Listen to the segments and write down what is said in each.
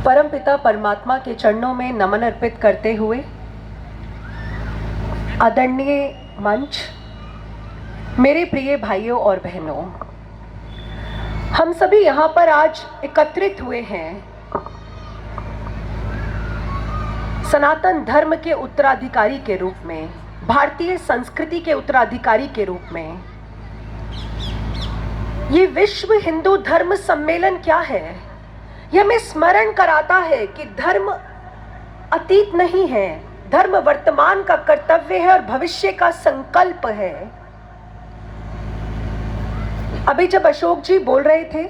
परमपिता परमात्मा के चरणों में नमन अर्पित करते हुए आदरणीय मंच, मेरे प्रिय भाइयों और बहनों, हम सभी यहाँ पर आज एकत्रित हुए हैं सनातन धर्म के उत्तराधिकारी के रूप में, भारतीय संस्कृति के उत्तराधिकारी के रूप में। ये विश्व हिंदू धर्म सम्मेलन क्या है? यह हमें स्मरण कराता है कि धर्म अतीत नहीं है, धर्म वर्तमान का कर्तव्य है और भविष्य का संकल्प है। अभी जब अशोक जी बोल रहे थे,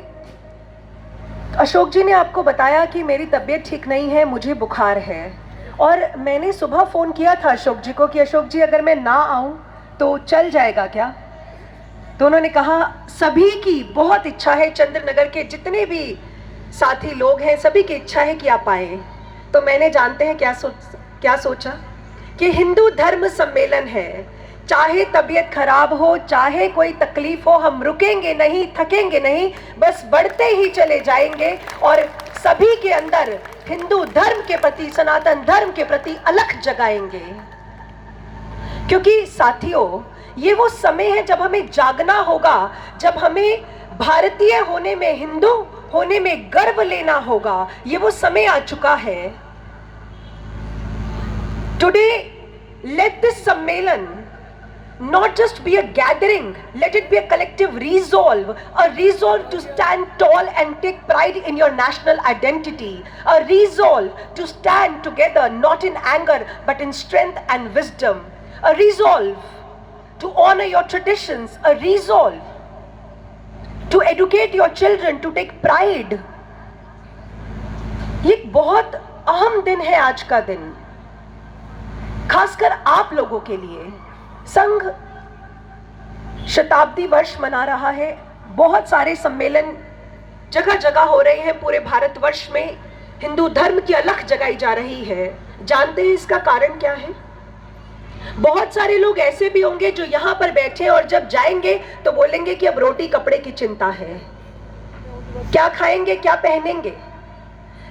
अशोक जी ने आपको बताया कि मेरी तबीयत ठीक नहीं है, मुझे बुखार है, और मैंने सुबह फ़ोन किया था अशोक जी को कि अशोक जी अगर मैं ना आऊं तो चल जाएगा क्या? तो उन्होंने कहा सभी की बहुत इच्छा है, चंद्रनगर के जितने भी साथी लोग हैं सभी की इच्छा है कि आप आए। तो मैंने जानते हैं क्या सोचा कि हिंदू धर्म सम्मेलन है, चाहे तबीयत खराब हो, चाहे कोई तकलीफ हो, हम रुकेंगे नहीं, थकेंगे नहीं, बस बढ़ते ही चले जाएंगे और सभी के अंदर हिंदू धर्म के प्रति, सनातन धर्म के प्रति अलख जगाएंगे। क्योंकि साथियों, ये वो समय है जब हमें जागना होगा, जब हमें भारतीय होने में, हिंदू होने में गर्व लेना होगा। ये वो समय आ चुका है। टुडे लेट दिस सम्मेलन not just be a gathering, let it be a collective resolve to stand tall and take pride in your national identity, a resolve to stand together not in anger but in strength and wisdom, a resolve to honor your traditions, a resolve to educate your children, to take pride. ये एक बहुत अहम दिन है आज का दिन, खासकर आप लोगों के लिए। संघ शताब्दी वर्ष मना रहा है, बहुत सारे सम्मेलन जगह जगह हो रहे हैं पूरे भारतवर्ष में, हिंदू धर्म की अलख जगाई जा रही है। जानते हैं इसका कारण क्या है? बहुत सारे लोग ऐसे भी होंगे जो यहाँ पर बैठे और जब जाएंगे तो बोलेंगे कि अब रोटी कपड़े की चिंता है, क्या खाएंगे, क्या पहनेंगे।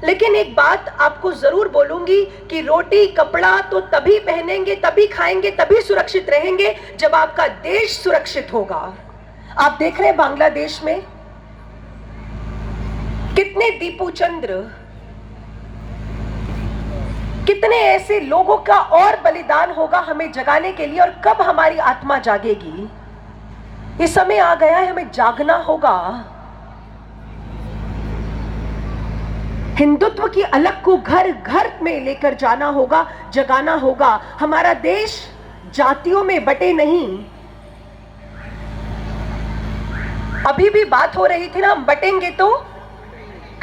लेकिन एक बात आपको जरूर बोलूंगी कि रोटी कपड़ा तो तभी पहनेंगे, तभी खाएंगे, तभी सुरक्षित रहेंगे जब आपका देश सुरक्षित होगा। आप देख रहे हैं बांग्लादेश में कितने दीपू चंद्र, कितने ऐसे लोगों का और बलिदान होगा हमें जगाने के लिए, और कब हमारी आत्मा जागेगी? ये समय आ गया है, हमें जागना होगा। हिंदुत्व की अलख को घर घर में लेकर जाना होगा, जगाना होगा। हमारा देश जातियों में बटे नहीं। अभी भी बात हो रही थी ना, हम बटेंगे तो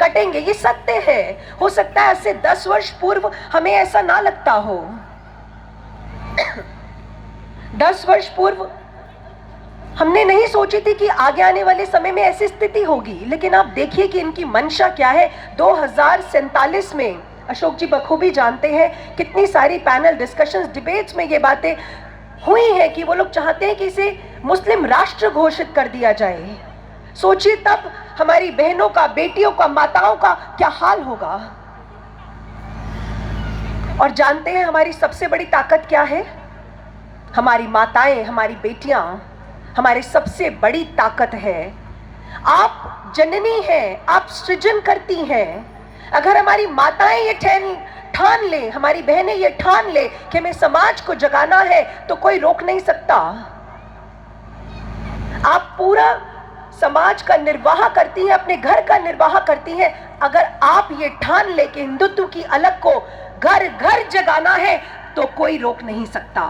कटेंगे, ये सत्य है। हो सकता है ऐसे 10 वर्ष पूर्व हमें ऐसा ना लगता हो। 10 वर्ष पूर्व हमने नहीं सोची थी कि आगे आने वाले समय में ऐसी स्थिति होगी, लेकिन आप देखिए कि इनकी मंशा क्या है। 2047 में, अशोक जी बखूबी जानते हैं, कितनी सारी पैनल डिस्कशंस, डिबेट्स में ये बातें हुई हैं कि वो लोग चाहते हैं कि इसे मुस्लिम राष्ट्र घोषित कर दिया जाए। सोचिए तब हमारी बहनों का, बेटियों का, माताओं का क्या हाल होगा। और जानते हैं हमारी सबसे बड़ी ताकत क्या है? हमारी माताएं, हमारी बेटियां हमारी सबसे बड़ी ताकत है। आप जननी हैं, आप सृजन करती हैं। अगर हमारी माताएं ये ठान ले, हमारी बहनें ये ठान ले कि हमें समाज को जगाना है, तो कोई रोक नहीं सकता। आप पूरा समाज का निर्वाह करती हैं, अपने घर का निर्वाह करती हैं। अगर आप ये ठान ले कि हिंदुत्व की अलख को घर घर जगाना है, तो कोई रोक नहीं सकता।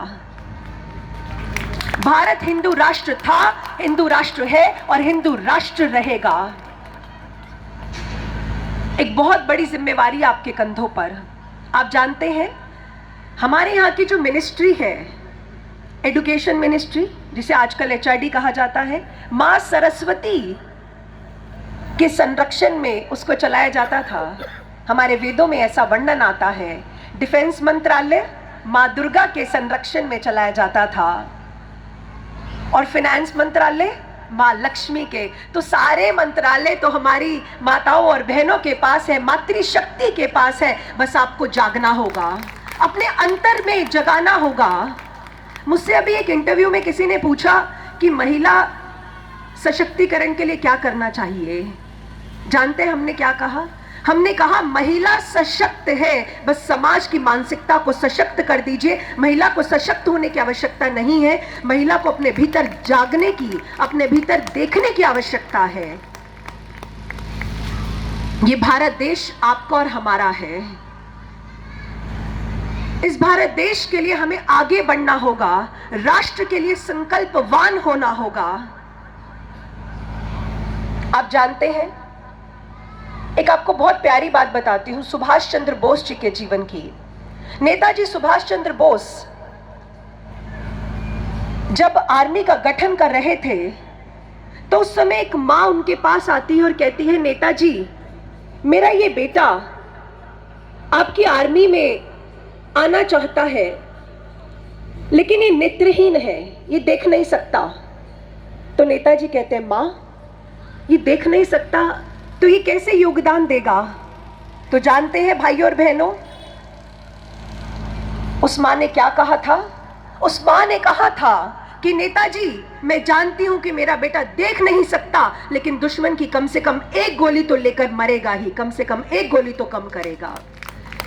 भारत हिंदू राष्ट्र था, हिंदू राष्ट्र है और हिंदू राष्ट्र रहेगा। एक बहुत बड़ी जिम्मेवारी आपके कंधों पर। आप जानते हैं हमारे यहाँ की जो मिनिस्ट्री है, एजुकेशन मिनिस्ट्री, जिसे आजकल HRD कहा जाता है, मां सरस्वती के संरक्षण में उसको चलाया जाता था। हमारे वेदों में ऐसा वर्णन आता है। डिफेंस मंत्रालय मां दुर्गा के संरक्षण में चलाया जाता था, और फाइनेंस मंत्रालय माँ लक्ष्मी के, तो सारे मंत्रालय तो हमारी माताओं और बहनों के पास है, मातृशक्ति के पास है। बस आपको जागना होगा, अपने अंतर में जगाना होगा। मुझसे अभी एक इंटरव्यू में किसी ने पूछा कि महिला सशक्तिकरण के लिए क्या करना चाहिए। जानते हैं हमने क्या कहा? हमने कहा महिला सशक्त है, बस समाज की मानसिकता को सशक्त कर दीजिए। महिला को सशक्त होने की आवश्यकता नहीं है, महिला को अपने भीतर जागने की, अपने भीतर देखने की आवश्यकता है। ये भारत देश आपका और हमारा है। इस भारत देश के लिए हमें आगे बढ़ना होगा, राष्ट्र के लिए संकल्पवान होना होगा। आप जानते हैं, एक आपको बहुत प्यारी बात बताती हूं सुभाष चंद्र बोस जी के जीवन की। नेताजी सुभाष चंद्र बोस जब आर्मी का गठन कर रहे थे तो उस समय एक मां उनके पास आती है और कहती है, नेताजी मेरा ये बेटा आपकी आर्मी में आना चाहता है, लेकिन ये नेत्रहीन है, ये देख नहीं सकता। तो नेताजी कहते हैं, मां ये देख नहीं सकता तो ये कैसे योगदान देगा? तो जानते हैं भाइयों और बहनों, उस मां ने क्या कहा था? उस मां ने कहा था कि नेताजी मैं जानती हूं कि मेरा बेटा देख नहीं सकता, लेकिन दुश्मन की कम से कम एक गोली तो लेकर मरेगा ही, कम से कम एक गोली तो कम करेगा।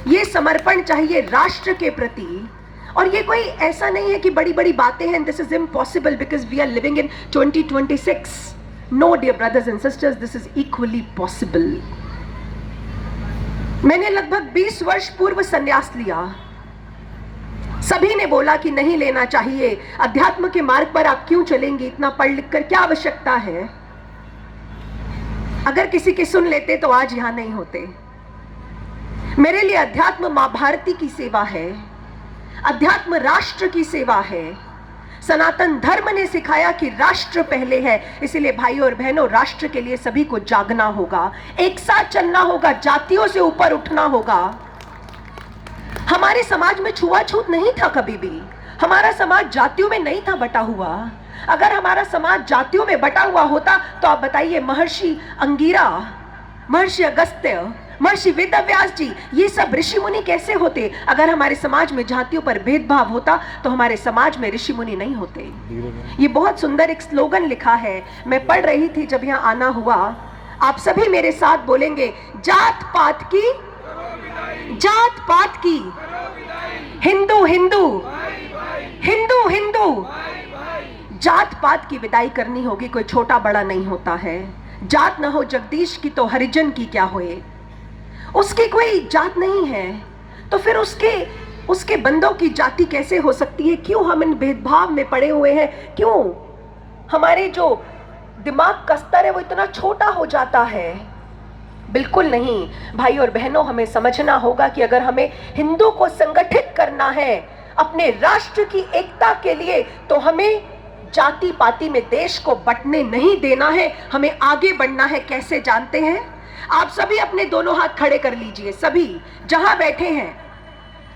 ये समर्पण चाहिए राष्ट्र के प्रति। और ये कोई ऐसा नहीं है कि बड़ी बड़ी बातें हैं, this is impossible because we are living in 2026। No, dear brothers and sisters, this is equally possible. मैंने लगभग 20 वर्ष पूर्व संन्यास लिया। सभी ने बोला कि नहीं लेना चाहिए, अध्यात्म के मार्ग पर आप क्यों चलेंगे, इतना पढ़ लिख कर क्या आवश्यकता है? अगर किसी की सुन लेते तो आज यहां नहीं होते। मेरे लिए अध्यात्म मां भारती की सेवा है, अध्यात्म राष्ट्र की सेवा है। सनातन धर्म ने सिखाया कि राष्ट्र पहले है, इसलिए भाइयों और बहनों राष्ट्र के लिए सभी को जागना होगा, एक साथ चलना होगा, जातियों से ऊपर उठना होगा। हमारे समाज में छुआछूत नहीं था कभी भी, हमारा समाज जातियों में नहीं था बटा हुआ। अगर हमारा समाज जातियों में बटा हुआ होता तो आप बताइए महर्षि अंगिरा, महर्षि अगस्त्य, महर्षि वेदव्यास जी, ये सब ऋषि मुनि कैसे होते? अगर हमारे समाज में जातियों पर भेदभाव होता तो हमारे समाज में ऋषि मुनि नहीं होते। ये बहुत सुंदर एक स्लोगन लिखा है, मैं पढ़ रही थी जब यहाँ आना हुआ। आप सभी मेरे साथ बोलेंगे, जात पात की, जात पात की, हिंदू हिंदू, हिंदू हिंदू, जात पात की विदाई करनी होगी। कोई छोटा बड़ा नहीं होता है। जात ना हो जगदीश की तो हरिजन की क्या होए। उसकी कोई जात नहीं है तो फिर उसके बंदों की जाति कैसे हो सकती है? क्यों हम इन भेदभाव में पड़े हुए हैं? क्यों हमारे जो दिमाग का स्तर है वो इतना छोटा हो जाता है? बिल्कुल नहीं भाई और बहनों, हमें समझना होगा कि अगर हमें हिंदू को संगठित करना है अपने राष्ट्र की एकता के लिए, तो हमें जाति पाति में देश को बंटने नहीं देना है, हमें आगे बढ़ना है। कैसे जानते हैं? आप सभी अपने दोनों हाथ खड़े कर लीजिए, सभी जहां बैठे हैं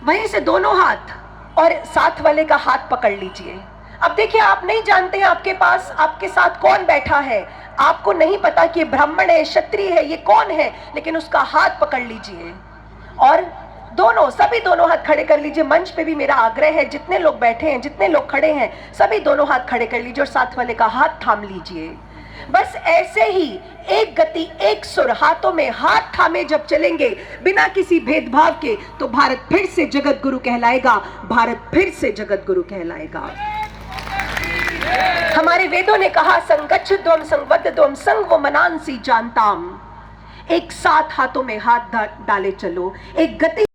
वहीं से दोनों हाथ, और साथ वाले का हाथ पकड़ लीजिए। अब देखिए, आप नहीं जानते हैं आपके पास आपके साथ कौन बैठा है, आपको नहीं पता कि ब्राह्मण है, क्षत्रिय है, ये कौन है, लेकिन उसका हाथ पकड़ लीजिए और सभी दोनों हाथ खड़े कर लीजिए। मंच पे भी मेरा आग्रह है, जितने लोग बैठे हैं, जितने लोग खड़े हैं, सभी दोनों हाथ खड़े कर लीजिए और साथ वाले का हाथ थाम लीजिए। बस ऐसे ही एक गति, एक सुर, हाथों में हाथ थामे जब चलेंगे बिना किसी भेदभाव के, तो भारत फिर से जगत गुरु कहलाएगा, भारत फिर से जगत गुरु कहलाएगा। हमारे वेदों ने कहा, संगच्छध्वम संवद्धध्वम संग मनांसी जानताम। एक साथ हाथों में हाथ डाले चलो, एक गति